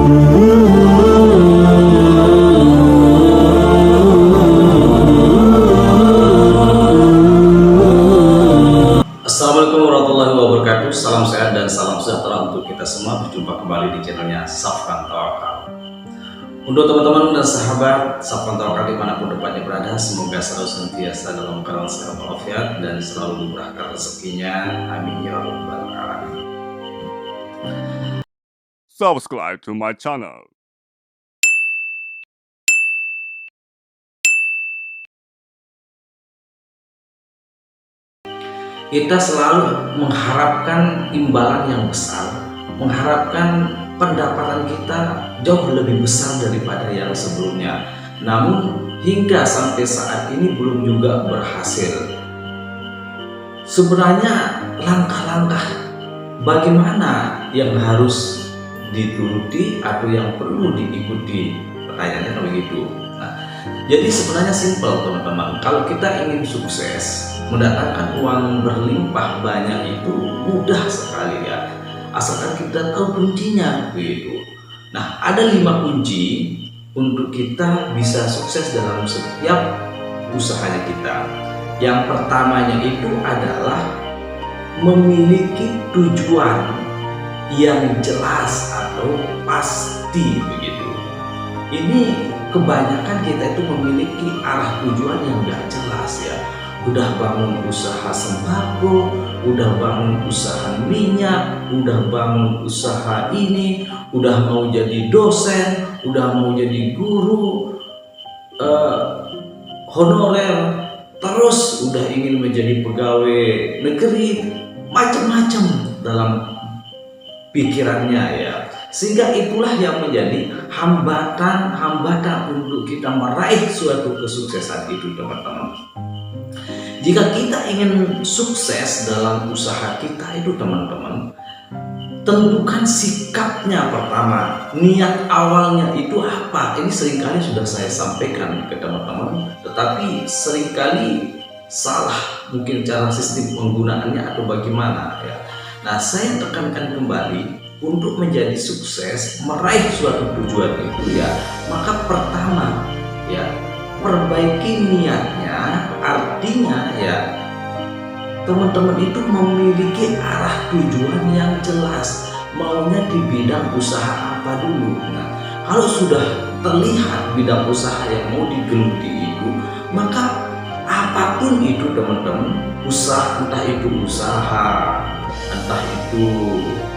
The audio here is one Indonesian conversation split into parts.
Assalamualaikum warahmatullahi wabarakatuh. Salam sehat dan salam sejahtera untuk kita semua. Berjumpa kembali di channelnya Safwan Tawakal. Untuk teman-teman dan sahabat Safwan Tawakal dimanapun tempatnya berada, semoga selalu senantiasa dalam keadaan sehat walafiat dan selalu dimurahkan rezekinya. Amin ya rabbal alamin. Subscribe to my channel. Kita selalu mengharapkan imbalan yang besar, mengharapkan pendapatan kita jauh lebih besar daripada yang sebelumnya. Namun hingga sampai saat ini belum juga berhasil. Sebenarnya langkah-langkah bagaimana yang harus dituruti atau yang perlu diikuti? Pertanyaannya begitu. Nah, jadi sebenarnya simpel teman-teman. Kalau kita ingin sukses, mendatangkan uang berlimpah banyak itu mudah sekali ya, asalkan kita tahu kuncinya begitu. Nah, ada 5 kunci untuk kita bisa sukses dalam setiap usahanya kita. Yang pertamanya itu adalah memiliki tujuan yang jelas atau pasti begitu. Ini kebanyakan kita itu memiliki arah tujuan yang gak jelas ya. Udah bangun usaha sembako, udah bangun usaha minyak, udah bangun usaha ini, udah mau jadi dosen, udah mau jadi guru honorer, terus udah ingin menjadi pegawai negeri, macam-macam dalam pikirannya ya. Sehingga itulah yang menjadi hambatan untuk kita meraih suatu kesuksesan itu teman-teman. Jika kita ingin sukses dalam usaha kita itu teman-teman, tentukan sikapnya pertama. Niat awalnya itu apa? Ini seringkali sudah saya sampaikan ke teman-teman, tetapi seringkali salah mungkin cara sistem penggunaannya atau bagaimana ya. Nah, saya tekankan kembali, untuk menjadi sukses, meraih suatu tujuan itu ya, maka pertama ya, perbaiki niatnya. Artinya ya, teman-teman itu memiliki arah tujuan yang jelas, maunya di bidang usaha apa dulu. Nah, kalau sudah terlihat bidang usaha yang mau digeluti itu, maka apapun itu teman-teman, usaha, entah itu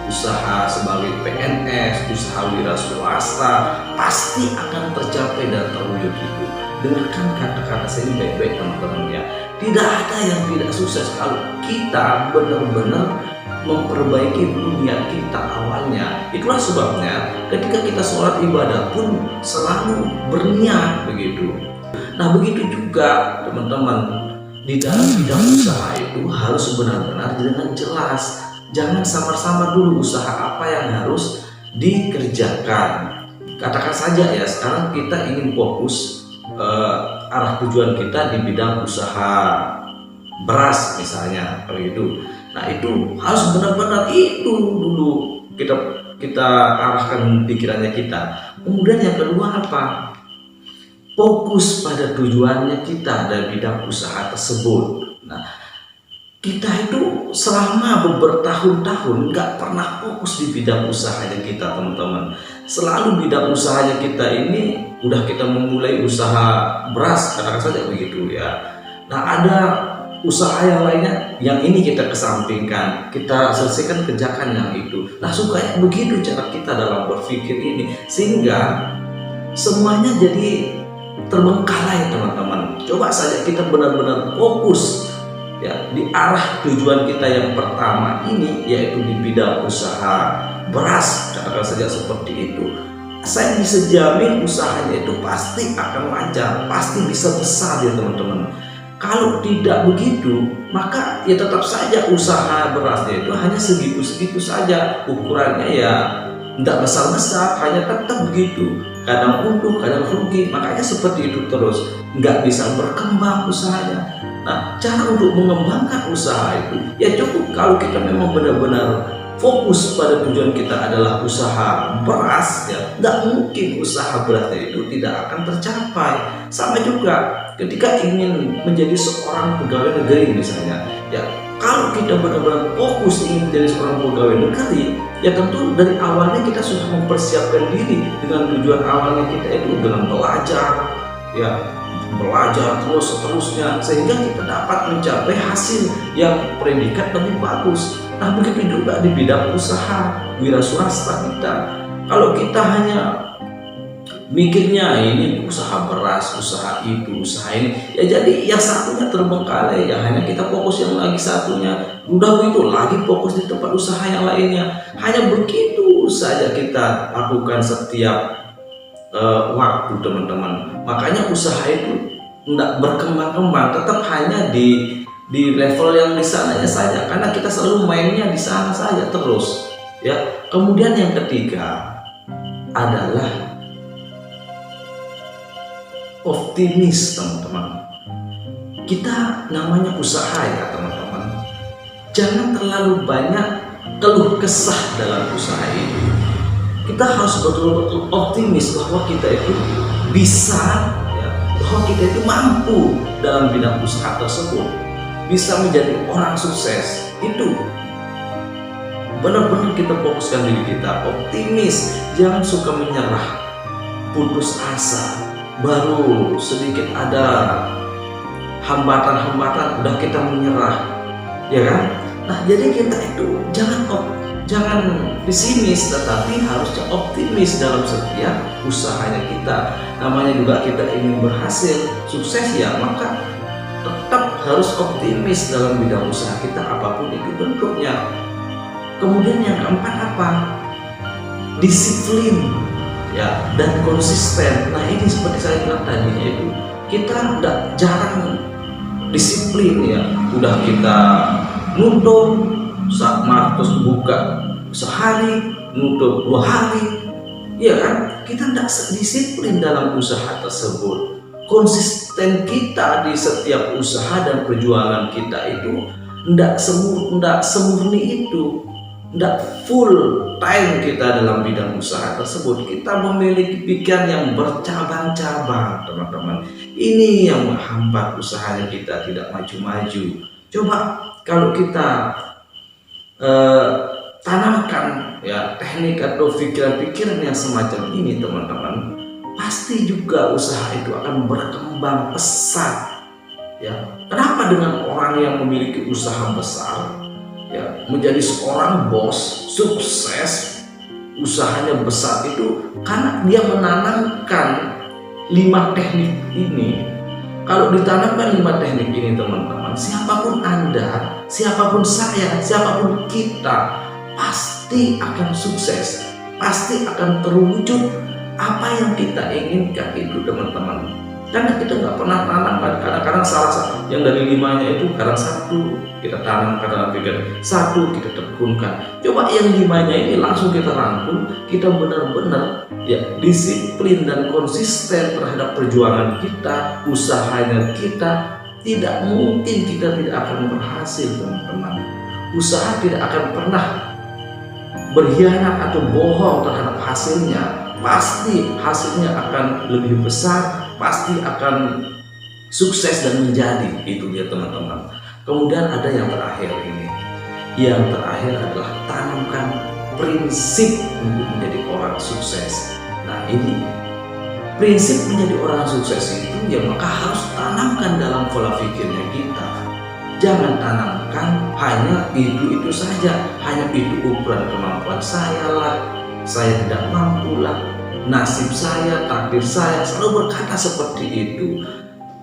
usaha sebagai PNS, usaha wira swasta, pasti akan tercapai dan terwujud itu. Dengarkan kata-kata saya ini baik-baik teman-teman ya. Tidak ada yang tidak sukses kalau kita benar-benar memperbaiki dulu niat kita awalnya. Itulah sebabnya ketika kita sholat ibadah pun selalu berniat begitu. Nah, begitu juga teman-teman, di dalam bidang usaha itu harus benar-benar dengan jelas. Jangan samar-samar dulu usaha apa yang harus dikerjakan. Katakan saja ya, sekarang kita ingin fokus arah tujuan kita di bidang usaha beras misalnya, begitu. Nah, itu harus benar-benar itu dulu kita arahkan pikirannya kita. Kemudian yang kedua apa? Fokus pada tujuannya kita dari bidang usaha tersebut. Nah, kita itu selama bertahun-tahun nggak pernah fokus di bidang usahanya kita teman-teman. Selalu bidang usahanya kita ini, udah kita memulai usaha beras, katakan saja begitu ya. Nah, ada usaha yang lainnya, yang ini kita kesampingkan, kita selesaikan, kerjakan yang itu. Nah, supaya begitu cara kita dalam berpikir ini, sehingga semuanya jadi terbengkalai teman-teman. Coba saja kita benar-benar fokus ya di arah tujuan kita yang pertama ini, yaitu di bidang usaha beras, katakan saja seperti itu. Saya bisa jamin usahanya itu pasti akan lancar, pasti bisa besar ya teman-teman. Kalau tidak begitu, maka ya tetap saja usaha berasnya itu hanya segitu-segitu saja, ukurannya ya tidak besar-besar, hanya tetap begitu. Kadang untung, kadang rugi, makanya seperti itu terus, nggak bisa berkembang usahanya. Nah, cara untuk mengembangkan usaha itu ya cukup kalau kita memang benar-benar fokus pada tujuan kita adalah usaha beras, ya nggak mungkin usaha berasnya itu tidak akan tercapai. Sama juga ketika ingin menjadi seorang pegawai negeri misalnya, ya kalau kita benar-benar fokus ingin menjadi seorang pegawai negeri, ya tentu dari awalnya kita sudah mempersiapkan diri dengan tujuan awalnya kita itu dengan belajar, ya belajar terus seterusnya sehingga kita dapat mencapai hasil yang predikat lebih bagus. Nah begitu juga di bidang usaha wira swasta kita. Kalau kita hanya mikirnya ini usaha beras, usaha itu, usaha ini, ya jadi yang satunya terbengkalai, ya hanya kita fokus yang lagi satunya, udah begitu lagi fokus di tempat usaha yang lainnya. Hanya begitu saja kita lakukan setiap waktu teman-teman. Makanya usaha itu tidak berkembang-kembang, tetap hanya di level yang di sananya saja, karena kita selalu mainnya di sana saja terus, ya. Kemudian yang ketiga adalah optimis, teman-teman. Kita namanya usaha, ya teman-teman, jangan terlalu banyak keluh kesah dalam usaha ini. Kita harus betul-betul optimis bahwa kita itu bisa, ya, bahwa kita itu mampu dalam bidang usaha tersebut, bisa menjadi orang sukses. Itu benar-benar kita fokuskan diri kita, optimis, jangan suka menyerah, putus asa, baru sedikit ada hambatan-hambatan udah kita menyerah, ya kan? Nah jadi kita itu jangan pesimis, tetapi harusnya optimis dalam setiap usahanya kita. Namanya juga kita ingin berhasil, sukses, ya maka tetap harus optimis dalam bidang usaha kita apapun itu bentuknya. Kemudian yang keempat apa? Disiplin, ya, dan konsisten. Nah ini seperti saya bilang tadinya itu kita jarang disiplin, ya. Udah kita nutup saat Markus buka sehari, nutup 2 hari, ya kan? Kita tidak disiplin dalam usaha tersebut. Konsisten kita di setiap usaha dan perjuangan kita itu tidak semurni itu, tidak full time kita dalam bidang usaha tersebut. Kita memiliki pikiran yang bercabang-cabang, teman-teman. Ini yang menghambat usahanya kita tidak maju-maju. Coba kalau kita tanamkan, ya, teknik atau pikiran-pikiran yang semacam ini, teman-teman, pasti juga usaha itu akan berkembang pesat, ya. Kenapa dengan orang yang memiliki usaha besar, ya, menjadi seorang bos sukses, usahanya besar itu karena dia menanamkan 5 teknik ini. Kalau ditanamkan 5 teknik ini, teman-teman, siapapun Anda, siapapun saya, siapapun kita pasti akan sukses, pasti akan terwujud apa yang kita inginkan itu, teman-teman. Karena kita nggak pernah tanamkan, kadang-kadang salah satu yang dari 5-nya itu kadang 1 kita tanamkan dalam pikiran, 1 kita tekunkan. Coba yang 5-nya ini langsung kita rangkul, kita benar-benar, ya, disiplin dan konsisten terhadap perjuangan kita, usahanya kita. Tidak mungkin kita tidak akan berhasil, teman-teman. Usaha tidak akan pernah berkhianat atau bohong terhadap hasilnya. Pasti hasilnya akan lebih besar, pasti akan sukses dan menjadi. Itu dia, teman-teman. Kemudian ada yang terakhir ini. Yang terakhir adalah tanamkan prinsip untuk menjadi orang sukses. Nah ini prinsip menjadi orang sukses itu, ya maka harus tanamkan dalam pola pikirnya kita. Jangan tanamkan hanya itu saja, hanya itu ukuran kemampuan saya lah, saya tidak mampu lah, nasib saya, takdir saya, selalu berkata seperti itu.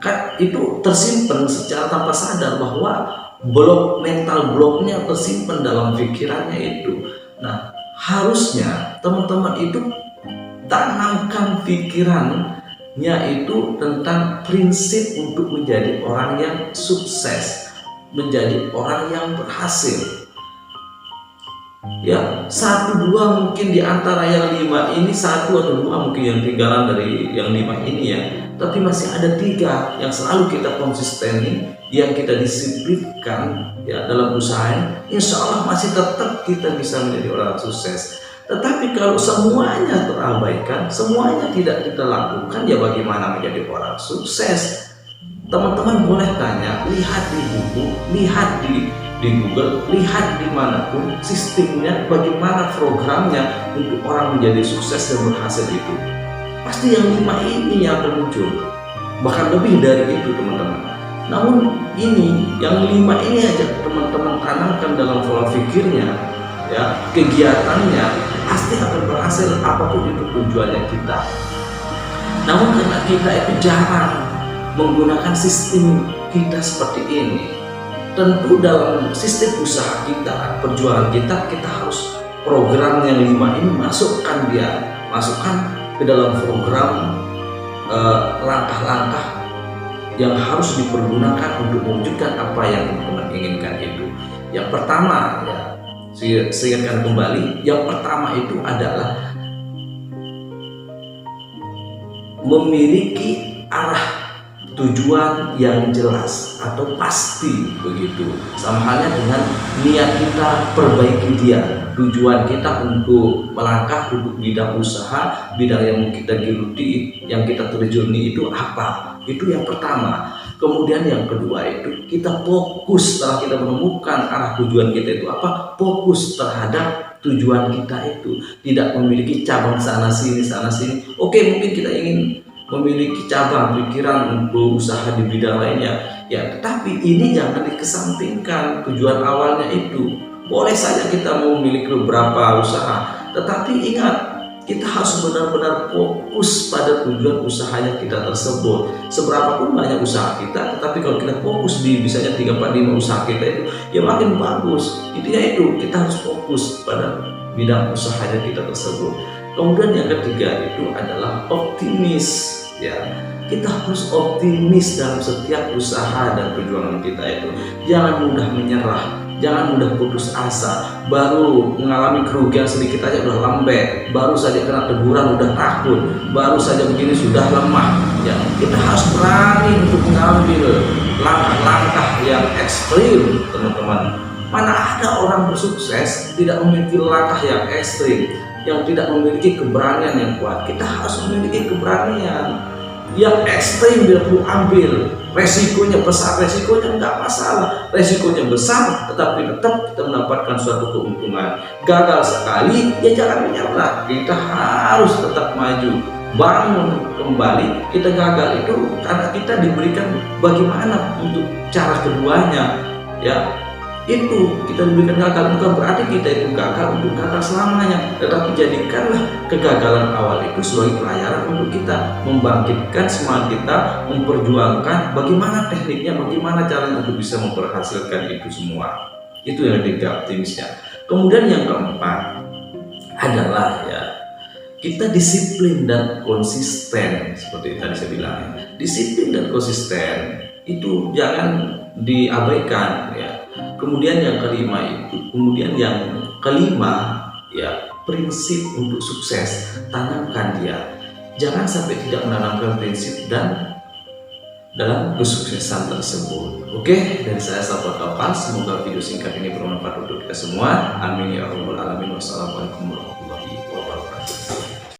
Kan itu tersimpan secara tanpa sadar bahwa mental bloknya tersimpan dalam pikirannya itu. Nah harusnya teman-teman itu tanamkan pikirannya itu tentang prinsip untuk menjadi orang yang sukses, menjadi orang yang berhasil. Ya, satu dua mungkin di antara yang 5 ini, satu atau dua mungkin yang tinggalan dari yang 5 ini ya. Tapi masih ada 3 yang selalu kita konsisteni, yang kita disiplinkan ya dalam usaha. Insya Allah masih tetap kita bisa menjadi orang sukses. Tetapi kalau semuanya terabaikan, semuanya tidak kita lakukan, ya bagaimana menjadi orang sukses? Teman-teman boleh tanya, lihat di buku, lihat di Google, lihat dimanapun sistemnya, bagaimana programnya untuk orang menjadi sukses dan berhasil itu. Pasti yang 5 ini yang akan muncul, bahkan lebih dari itu teman-teman. Namun ini, yang 5 ini aja teman-teman tanamkan dalam pola pikirnya, ya, kegiatannya, pasti akan berhasil apapun itu tujuannya kita. Namun karena kita itu jarang menggunakan sistem kita seperti ini, tentu dalam sistem usaha kita, perjuangan kita, kita harus program yang 5 ini masukkan ke dalam program langkah-langkah yang harus dipergunakan untuk mewujudkan apa yang teman-teman inginkan itu. Yang pertama ya, saya ingatkan kembali, yang pertama itu adalah memiliki arah tujuan yang jelas atau pasti begitu. Sama halnya dengan niat kita perbaiki dia, tujuan kita untuk melangkah untuk bidang usaha, bidang yang kita geluti, yang kita terjuni itu apa? Itu yang pertama. Kemudian yang kedua itu kita fokus, setelah kita menemukan arah tujuan kita itu apa, fokus terhadap tujuan kita itu, tidak memiliki cabang sana sini. Oke, mungkin kita ingin memiliki cabang pikiran untuk usaha di bidang lainnya ya, tetapi ini jangan dikesampingkan. Tujuan awalnya itu boleh saja kita mau memiliki beberapa usaha, tetapi ingat, kita harus benar-benar fokus pada tujuan usahanya kita tersebut. Seberapa pun banyak usaha kita, tetapi kalau kita fokus di misalnya 3, 4, 5 usaha kita itu, ya makin bagus. Intinya itu, kita harus fokus pada bidang usahanya kita tersebut. Kemudian yang ketiga itu adalah optimis ya. Kita harus optimis dalam setiap usaha dan perjuangan kita itu. Jangan mudah menyerah, jangan mudah putus asa. Baru mengalami kerugian sedikit aja udah lembek, baru saja kena teguran udah takut, baru saja begini sudah lemah. Ya, kita harus berani untuk mengambil langkah-langkah yang ekstrim, teman-teman. Mana ada orang bersukses tidak memiliki langkah yang ekstrim, yang tidak memiliki keberanian yang kuat. Kita harus memiliki keberanian yang ekstrim, dia perlu ambil resikonya besar, resikonya enggak masalah, resikonya besar tetapi tetap kita mendapatkan suatu keuntungan. Gagal sekali ya jangan menyerah, kita harus tetap maju, bangun kembali. Kita gagal itu karena kita diberikan bagaimana untuk cara keduanya ya. Itu kita diberikan gagal, bukan berarti kita itu gagal untuk gagal selamanya, tetapi jadikanlah kegagalan awal itu sebagai pelajaran untuk kita membangkitkan semangat kita, memperjuangkan bagaimana tekniknya, bagaimana caranya untuk bisa memberhasilkan itu semua. Itu yang ketiga, optimisnya. Kemudian yang keempat adalah ya, kita disiplin dan konsisten. Seperti tadi saya bilang, disiplin dan konsisten itu jangan diabaikan ya. Kemudian yang kelima ya, prinsip untuk sukses, tanamkan dia. Jangan sampai tidak menanamkan prinsip dan dalam kesuksesan tersebut. Oke, dari saya Sahabat Kapan, semoga video singkat ini bermanfaat untuk kita semua. Amin ya rabbal alamin. Wassalamualaikum warahmatullahi wabarakatuh.